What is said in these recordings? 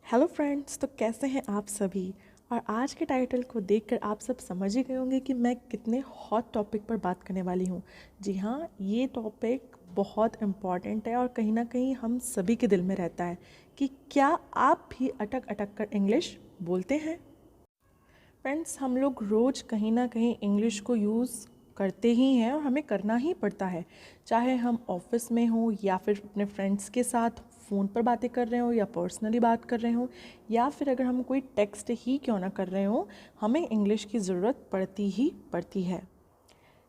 Hello friends, तो कैसे हैं आप सभी। और आज के टाइटल को देखकर आप सब समझ ही गए होंगे कि मैं कितने हॉट टॉपिक पर बात करने वाली हूँ। जी हाँ, ये टॉपिक बहुत इम्पॉर्टेंट है और कहीं ना कहीं हम सभी के दिल में रहता है कि क्या आप भी अटक अटक कर इंग्लिश बोलते हैं। फ्रेंड्स, हम लोग रोज़ कहीं ना कहीं इंग्लिश को यूज़ करते ही हैं और हमें करना ही पड़ता है, चाहे हम ऑफिस में हों या फिर अपने फ्रेंड्स के साथ फ़ोन पर बातें कर रहे हो या पर्सनली बात कर रहे हो या फिर अगर हम कोई टेक्स्ट ही क्यों ना कर रहे हो, हमें इंग्लिश की ज़रूरत पड़ती ही पड़ती है।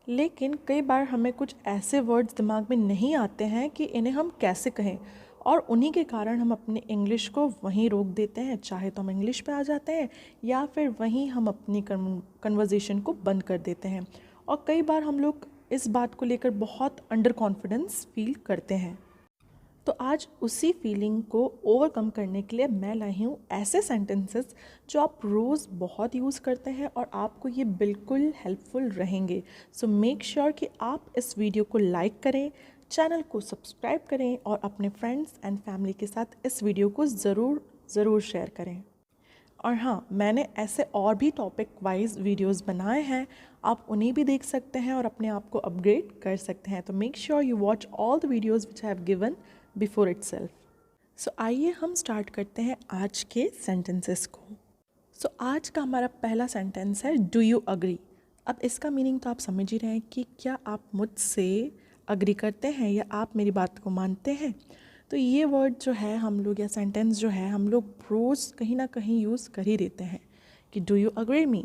लेकिन कई बार हमें कुछ ऐसे वर्ड्स दिमाग में नहीं आते हैं कि इन्हें हम कैसे कहें, और उन्हीं के कारण हम अपने इंग्लिश को वहीं रोक देते हैं, चाहे तो हम इंग्लिश पे आ जाते हैं या फिर वहीं हम अपनी कन्वर्जेशन को बंद कर देते हैं। और कई बार हम लोग इस बात को लेकर बहुत अंडर कॉन्फिडेंस फील करते हैं। तो आज उसी फीलिंग को ओवरकम करने के लिए मैं लाई हूँ ऐसे सेंटेंसेस जो आप रोज़ बहुत यूज़ करते हैं और आपको ये बिल्कुल हेल्पफुल रहेंगे। सो मेक श्योर कि आप इस वीडियो को लाइक करें, चैनल को सब्सक्राइब करें और अपने फ्रेंड्स एंड फैमिली के साथ इस वीडियो को ज़रूर शेयर करें। और हाँ, मैंने ऐसे और भी टॉपिक वाइज वीडियोस बनाए हैं, आप उन्हें भी देख सकते हैं और अपने आप को अपग्रेड कर सकते हैं। तो make sure you watch all the videos which I have given before itself. So आइए हम स्टार्ट करते हैं आज के सेंटेंसेस को। सो आज का हमारा पहला सेंटेंस है डू यू अग्री। अब इसका मीनिंग तो आप समझ ही रहे हैं कि क्या आप मुझसे अग्री करते हैं या आप मेरी बात को मानते हैं। तो ये वर्ड जो है हम लोग, या सेंटेंस जो है हम लोग रोज़ कहीं ना कहीं यूज़ कर ही देते हैं कि डू यू अग्री मी।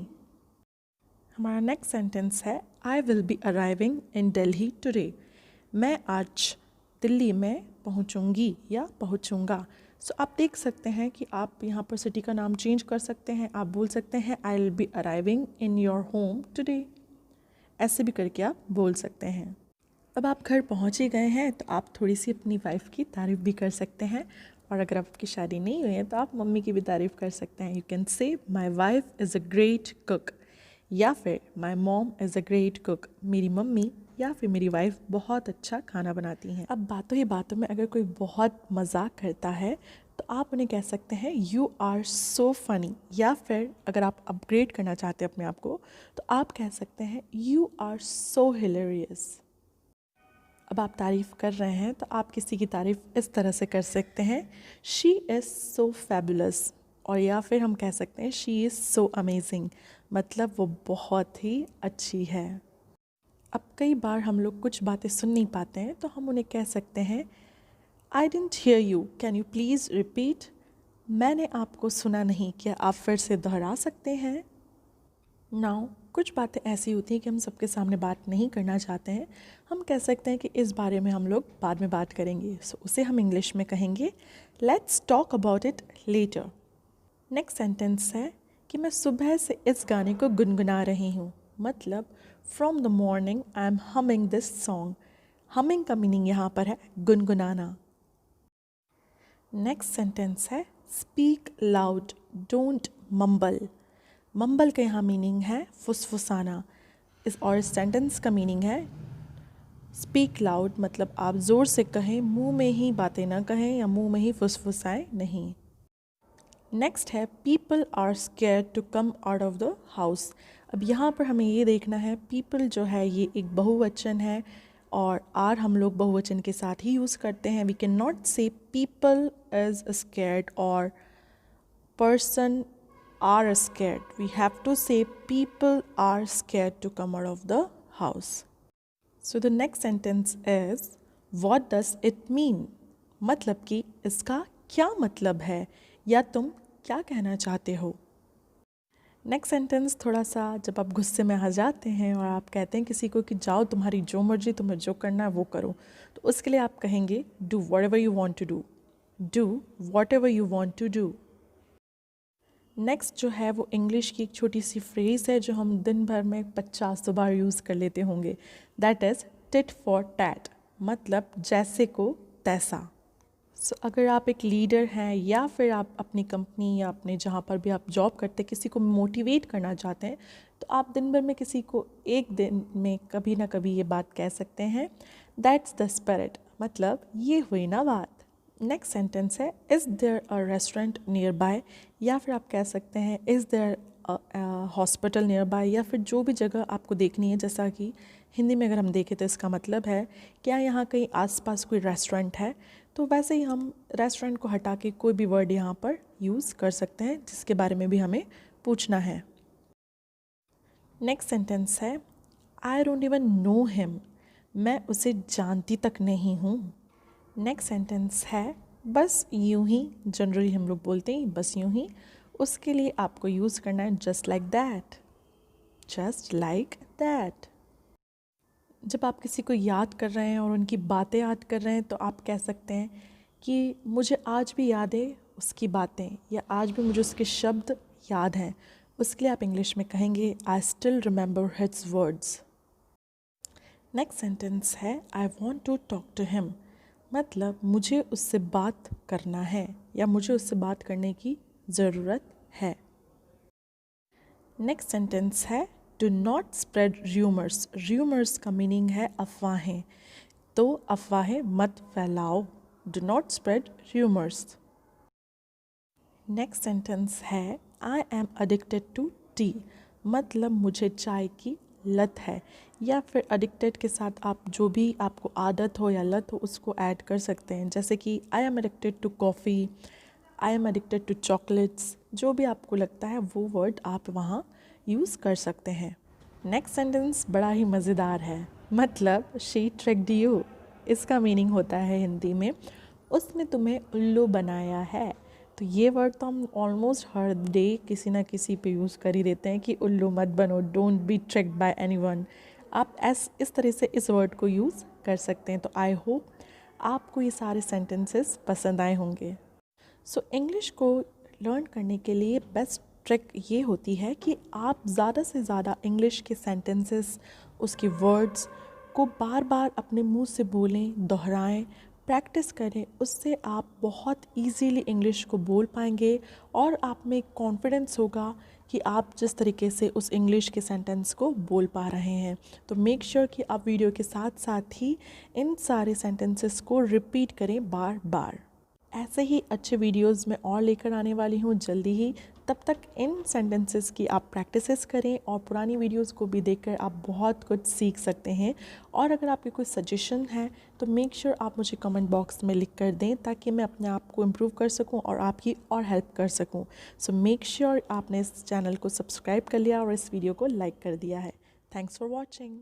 हमारा नेक्स्ट सेंटेंस है I will be arriving in Delhi today. मैं आज दिल्ली में पहुंचूंगी या पहुंचूंगा। सो आप देख सकते हैं कि आप यहाँ पर सिटी का नाम चेंज कर सकते हैं। आप बोल सकते हैं I will be arriving in your home today, ऐसे भी करके आप बोल सकते हैं। अब आप घर पहुंच ही गए हैं तो आप थोड़ी सी अपनी वाइफ की तारीफ़ भी कर सकते हैं, और अगर आपकी शादी नहीं हुई है तो आप मम्मी की भी तारीफ़ कर सकते हैं। You can say my wife is a great cook, या फिर my mom is a great cook, मेरी मम्मी या फिर मेरी वाइफ बहुत अच्छा खाना बनाती हैं। अब बातों ही बातों में अगर कोई बहुत मजाक करता है तो आप उन्हें कह सकते हैं यू आर सो फनी, या फिर अगर आप अपग्रेड करना चाहते हैं अपने आप को तो आप कह सकते हैं यू आर सो हिलेरियस। अब आप तारीफ़ कर रहे हैं तो आप किसी की तारीफ़ इस तरह से कर सकते हैं शी इज़ सो फैबुलस, और या फिर हम कह सकते हैं शी इज़ सो अमेजिंग, मतलब वो बहुत ही अच्छी है। अब कई बार हम लोग कुछ बातें सुन नहीं पाते हैं तो हम उन्हें कह सकते हैं I didn't here you, can you please repeat. मैंने आपको सुना नहीं, क्या आप फिर से दोहरा सकते हैं। नाउ कुछ बातें ऐसी होती हैं कि हम सबके सामने बात नहीं करना चाहते हैं, हम कह सकते हैं कि इस बारे में हम लोग बाद में बात करेंगे। सो उसे हम इंग्लिश में कहेंगे let's talk about it later. Next sentence है कि मैं सुबह से इस गाने को गुनगुना रही हूँ, मतलब from the morning I am humming this song. Humming का मीनिंग यहाँ पर है गुनगुनाना। नेक्स्ट सेंटेंस है speak loud don't mumble. Mumble का यहाँ मीनिंग है फुसफुसाना, और इस सेंटेंस का मीनिंग है स्पीक लाउड, मतलब आप ज़ोर से कहें, मुंह में ही बातें ना कहें या मुंह में ही फुसफुसाएं नहीं। नेक्स्ट है people are scared to come out of the house. अब यहाँ पर हमें ये देखना है पीपल जो है ये एक बहुवचन है, और आर हम लोग बहुवचन के साथ ही यूज़ करते हैं। वी कैन नॉट से पीपल इज़ स्केयर्ड और person are scared. We have to say people are scared to come out of the house. So the next sentence is what does it mean? मतलब कि इसका क्या मतलब है या तुम क्या कहना चाहते हो। नेक्स्ट सेंटेंस थोड़ा सा जब आप गुस्से में आ जाते हैं और आप कहते हैं किसी को कि जाओ तुम्हारी जो मर्जी, तुम्हें जो करना है वो करो, तो उसके लिए आप कहेंगे do whatever you want to do, do whatever you want to do. Next जो है वो इंग्लिश की एक छोटी सी फ्रेज़ है जो हम दिन भर में 50 बार यूज़ कर लेते होंगे, that is tit for tat, मतलब जैसे को तैसा। सो अगर आप एक लीडर हैं या फिर आप अपनी कंपनी या अपने जहाँ पर भी आप जॉब करते हैं किसी को मोटिवेट करना चाहते हैं, तो आप दिन भर में किसी को एक दिन में कभी ना कभी ये बात कह सकते हैं दैट्स द स्पिरिट, मतलब ये हुई ना बात, नेक्स्ट सेंटेंस है is there a restaurant nearby, या फिर आप कह सकते हैं is there hospital nearby, या फिर जो भी जगह आपको देखनी है। जैसा कि हिंदी में अगर हम देखें तो इसका मतलब है क्या यहाँ कहीं आसपास कोई रेस्टोरेंट है। तो वैसे ही हम रेस्टोरेंट को हटा के कोई भी वर्ड यहाँ पर यूज़ कर सकते हैं जिसके बारे में भी हमें पूछना है। नेक्स्ट सेंटेंस है I don't even know him, मैं उसे जानती तक नहीं हूँ। नेक्स्ट सेंटेंस है बस यूं ही, जनरली हम लोग बोलते हैं बस यूं ही, उसके लिए आपको यूज़ करना है just like that, just like that. जब आप किसी को याद कर रहे हैं और उनकी बातें याद कर रहे हैं तो आप कह सकते हैं कि मुझे आज भी याद है उसकी बातें, या आज भी मुझे उसके शब्द याद हैं। उसके लिए आप इंग्लिश में कहेंगे I still remember his words. Next sentence है I want to talk to him, मतलब मुझे उससे बात करना है या मुझे उससे बात करने की ज़रूरत है। नेक्स्ट सेंटेंस है do not spread rumours, rumours का मीनिंग है अफवाहें, तो अफवाहें मत फैलाओ, do not spread rumours. Next sentence है I am addicted to tea, मतलब मुझे चाय की लत है, या फिर एडिक्टेड के साथ आप जो भी आपको आदत हो या लत हो उसको ऐड कर सकते हैं। जैसे कि I am addicted to coffee, I am addicted to chocolates, जो भी आपको लगता है वो वर्ड आप वहाँ यूज़ कर सकते हैं। नेक्स्ट सेंटेंस बड़ा ही मज़ेदार है, मतलब शी ट्रिक्ड यू, इसका मीनिंग होता है हिंदी में उसने तुम्हें उल्लू बनाया है। तो ये वर्ड तो हम ऑलमोस्ट हर डे किसी ना किसी पे यूज़ कर ही देते हैं कि उल्लू मत बनो, don't be tricked bye anyone. आप इस तरह से इस वर्ड को यूज़ कर सकते हैं। तो आई होप आपको ये सारे सेंटेंसेस पसंद आए होंगे। सो इंग्लिश को लर्न करने के लिए बेस्ट ट्रिक ये होती है कि आप ज़्यादा से ज़्यादा इंग्लिश के सेंटेंसेस, उसके वर्ड्स को बार बार अपने मुंह से बोलें, दोहराएं, प्रैक्टिस करें। उससे आप बहुत इजीली इंग्लिश को बोल पाएंगे और आप में कॉन्फिडेंस होगा कि आप जिस तरीके से उस इंग्लिश के सेंटेंस को बोल पा रहे हैं। तो मेक श्योर कि आप वीडियो के साथ साथ ही इन सारे सेंटेंसेस को रिपीट करें बार बार। ऐसे ही अच्छे वीडियोस मैं और लेकर आने वाली हूँ जल्दी ही। तब तक इन सेंटेंसेस की आप प्रैक्टिसेस करें और पुरानी वीडियोस को भी देखकर आप बहुत कुछ सीख सकते हैं। और अगर आपके कोई सजेशन है तो मेक श्योर आप मुझे कमेंट बॉक्स में लिख कर दें ताकि मैं अपने आप को इम्प्रूव कर सकूं और आपकी और हेल्प कर सकूं। सो मेक श्योर आपने इस चैनल को सब्सक्राइब कर लिया और इस वीडियो को लाइक कर दिया है। Thanks for watching.